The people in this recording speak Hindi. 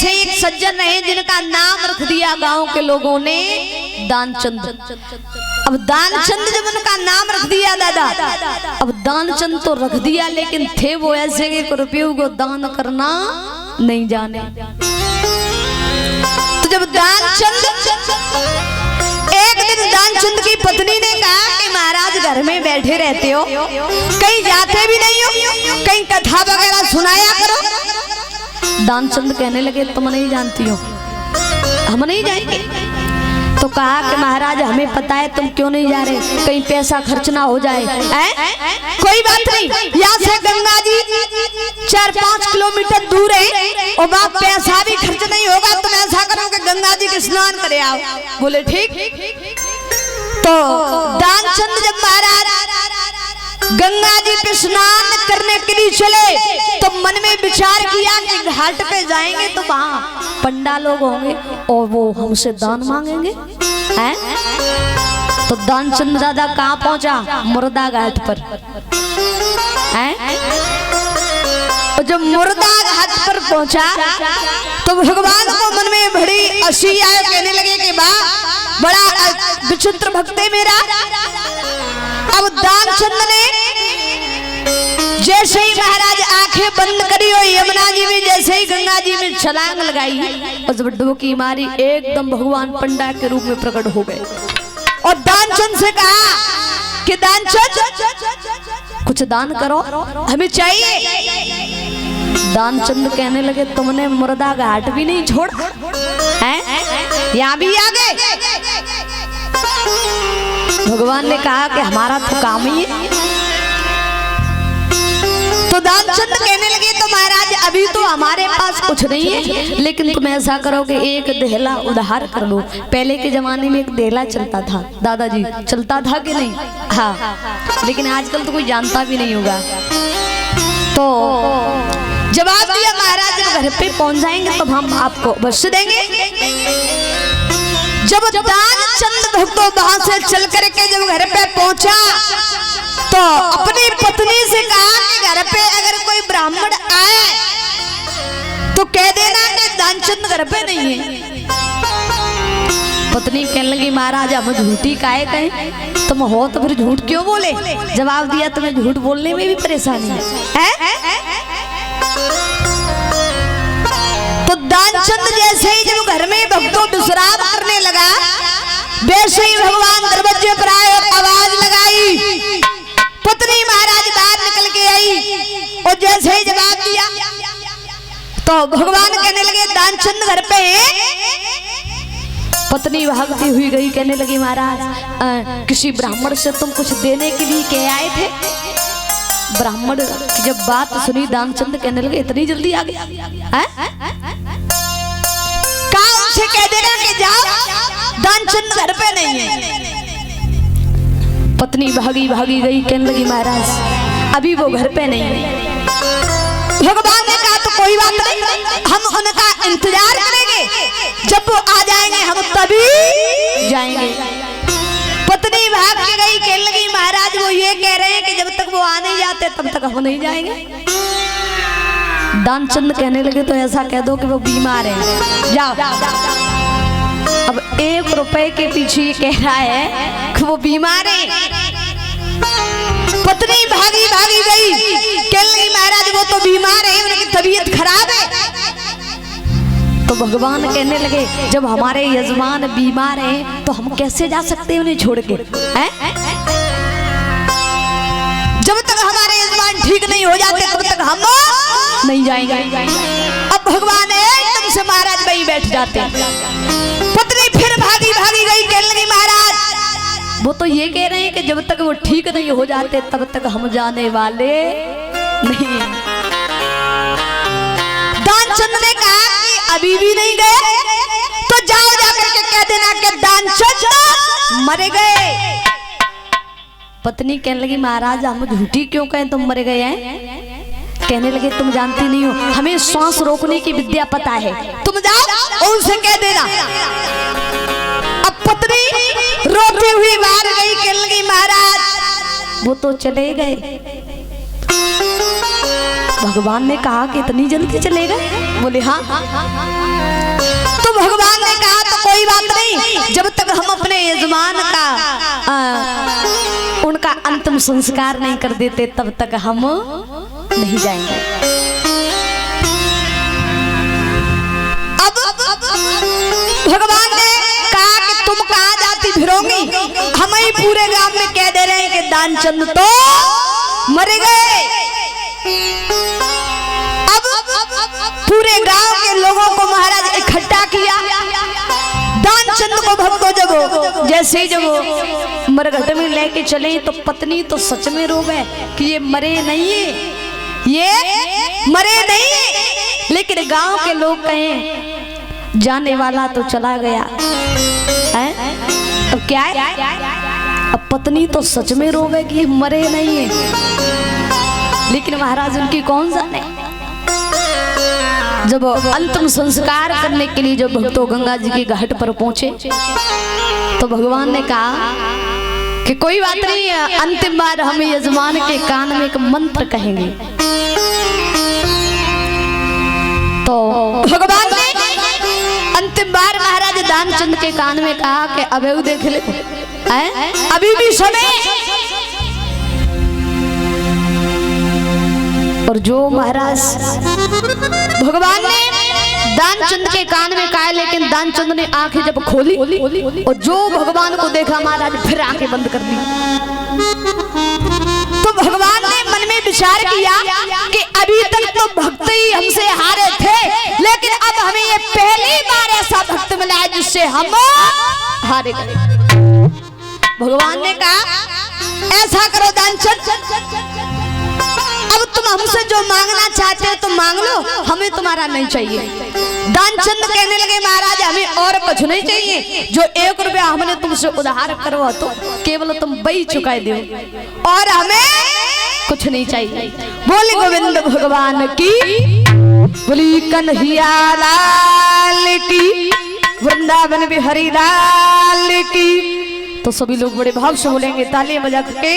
ऐसे एक सज्जन रहे जिनका नाम रख दिया गांव के लोगों ने दानचंद। अब दानचंद जब उनका नाम रख दिया दादा, अब दानचंद तो रख दिया, लेकिन थे वो ऐसे कि रुपयों को दान करना नहीं जाने। तो जब दानचंद, एक दिन दानचंद की पत्नी ने कहा कि महाराज घर में बैठे रहते हो, कहीं जाते भी नहीं हो, कहीं कथा वगैरह सुनाया करो। दानचंद कहने लगे तुम नहीं जानती हो, हम नहीं जाएंगे। तो कहा कि महाराज हमें पता है तुम क्यों नहीं जा रहे, कहीं पैसा खर्च ना हो जाए। कोई बात नहीं, यहाँ से गंगा जी 4-5 किलोमीटर दूर है और वहाँ पैसा भी खर्च नहीं होगा, तुम ऐसा करो कि गंगा जी के स्नान करे आओ। बोले ठीक। तो दानचंद जब महाराज गंगा जी पे स्नान करने के लिए चले तो मन में विचार किया कि घाट पे जाएंगे तो वहाँ पंडा लोग होंगे और वो हमसे दान मांगेंगे। हैं? तो दानचंद दादा कहाँ पहुंचा? मुर्दा घाट पर। हैं? और जब मुर्दा घाट पर पहुंचा तो भगवान को मन में बड़ी हंसी आए, कहने लगे कि वाह बड़ा विचित्र भक्त है मेरा। अब दानचंद ने जैसे ही महाराज आंखें बंद करी और यमुना जी में जैसे ही गंगा जी में छलांग लगाई और जब डुबकी मारी, एकदम भगवान पंडा के रूप में प्रकट हो गए और दानचंद से कहा कि दानचंद कुछ दान करो, हमें चाहिए। दानचंद कहने लगे तुमने मुर्दा घाट भी नहीं छोड़ा है, यहाँ भी आ गए। भगवान ने कहा कि हमारा तो काम ही है। तो दानचंद कहने लगे तो महाराज अभी तो हमारे पास कुछ नहीं है, लेकिन तुम ऐसा करो कि एक देहला उधार कर लो। पहले के जमाने में एक देहला चलता था दादाजी, चलता था कि नहीं? हाँ, लेकिन आजकल तो कोई जानता भी नहीं होगा। तो जवाब दिया महाराज जब घर पे पहुंच जाएंगे तो हम आपको अवश्य देंगे। जब दानचंद भक्तों वहां से चल करके जब घर पे पहुंचा तो अपनी पत्नी से कहा कि घर पे अगर कोई ब्राह्मण आए तो कह देना कि दानचंद घर पे नहीं है। पत्नी कहने लगी महाराज हम झूठी काहे कहें, तुम हो तो फिर झूठ क्यों बोले? जवाब दिया तुम्हें झूठ बोलने में भी परेशानी है? तो दानचंद जैसे ही जब घर में भक्तों विश्राम करने लगा, वैसे ही भगवान दरवाजे पर आए और आवाज लगाई। पत्नी महाराज बाहर निकल के आई और जैसे ही जवाब दिया तो भगवान कहने लगे दानचंद घर पे है। पत्नी भागती हुई गई, कहने लगी महाराज किसी ब्राह्मण से तुम कुछ देने के लिए कह आए थे? ब्राह्मण जब बात सुनी दानचंद कहने लगे इतनी जल्दी आ गया? कहा उनसे कह देना कि जाओ दानचंद घर पे नहीं है। पत्नी भागी भागी गई, कहने लगी महाराज अभी वो घर पे नहीं है। भगवान ने कहा तो कोई बात नहीं, हम उनका इंतजार करेंगे, जब वो आ जाएंगे हम तभी जाएंगे। पत्नी भाग के गई, कहने लगी महाराज वो ये कह रहे हैं कि जब तक वो आ नहीं जाते तब तक हम नहीं जाएंगे। दानचंद कहने लगे तो ऐसा कह दो कि वो बीमार है, जाओ। अब 1 रुपए के पीछे ये कह रहा है कि वो बीमार है। पत्नी भागी भागी गई, कहने लगी महाराज वो तो बीमार है, उनकी तबीयत खराब है। तो भगवान कहने लगे जब हमारे यजमान बीमार हैं तो हम कैसे जा सकते हैं उन्हें छोड़ के? हैं? जब तक हमारे यजमान ठीक नहीं हो जाते तब तक हम नहीं जाएंगे। अब भगवान एकदम से महाराज वहीं बैठ जाते। पत्नी फिर भागी भागी गई, कहने लगी महाराज वो तो ये कह रहे हैं कि जब तक वो ठीक नहीं हो जाते तब तक हम जाने वाले नहीं। दानचंद ने कहा कि अभी भी नहीं गए तो जाओ जाकर के कह देना कि दानचंद मर गए। पत्नी कहने लगी महाराज हम झूठी क्यों कहें तुम मर गए हैं? कहने लगे तुम जानती नहीं हो, हमें श्वास रोकने की विद्या पता है, तुम जाओ उनसे कह देना। अब पत्नी रोती हुई बाहर गई, कहने लगी महाराज वो तो चले गए। भगवान ने कहा कि इतनी जल्दी चले गए? बोले हाँ। तो भगवान ने कहा तो कोई बात नहीं, जब तक हम अपने यजमान का उनका अंतिम संस्कार नहीं कर देते तब तक हम नहीं जाएंगे। अब भगवान ने कहा कि तुम कहाँ जाती फिरोगी? हम ही पूरे गांव में कह दे रहे हैं कि दानचंद तो मर गए। अब पूरे गांव के लोगों को महाराज इकट्ठा किया। दानचंद को भक्तों जब जैसे ही जब मरघट में लेके चले तो पत्नी तो सच में रोवे कि ये मरे नहीं है, ये मरे नहीं है। लेकिन गांव के लोग कहें जाने वाला तो चला गया है, अब क्या है? अब पत्नी तो सच में रोवे कि ये मरे नहीं है, लेकिन महाराज उनकी कौन जाने। जब अंतिम संस्कार करने के लिए जब भक्तों गंगा जी के घाट पर पहुंचे तो भगवान ने कहा कि कोई बात नहीं, अंतिम बार हम यजमान के कान में एक मंत्र कहेंगे। तो भगवान ने अंतिम बार महाराज दानचंद के कान में कहा कि अबे देख ले, अभी भी समय। और जो महाराज भगवान ने दानचंद के कान में कहा, लेकिन दानचंद ने आंखें जब खोली और जो भगवान को देखा महाराज फिर आंखें बंद कर दी। तो भगवान ने मन में विचार किया कि अभी तक तो भक्त ही हमसे हारे थे, लेकिन अब हमें ये पहली बार ऐसा भक्त मिला है जिससे हम हारे गए। भगवान ने कहा ऐसा करो दानचंद, अब तुम हमसे जो मांगना चाहते हो तो मांग लो, हमें तुम्हारा नहीं चाहिए। दानचंद कहने लगे महाराज हमें और कुछ नहीं चाहिए, जो 1 रुपया हमने तुमसे उधार करवा तो केवल तुम वही चुका दो और हमें कुछ नहीं चाहिए। बोले गोविंद भगवान की, बोली कन्हैया लाल की, वृंदावन बिहारी लाल की। तो सभी लोग बड़े भाव से बोलेंगे ताली बजा के।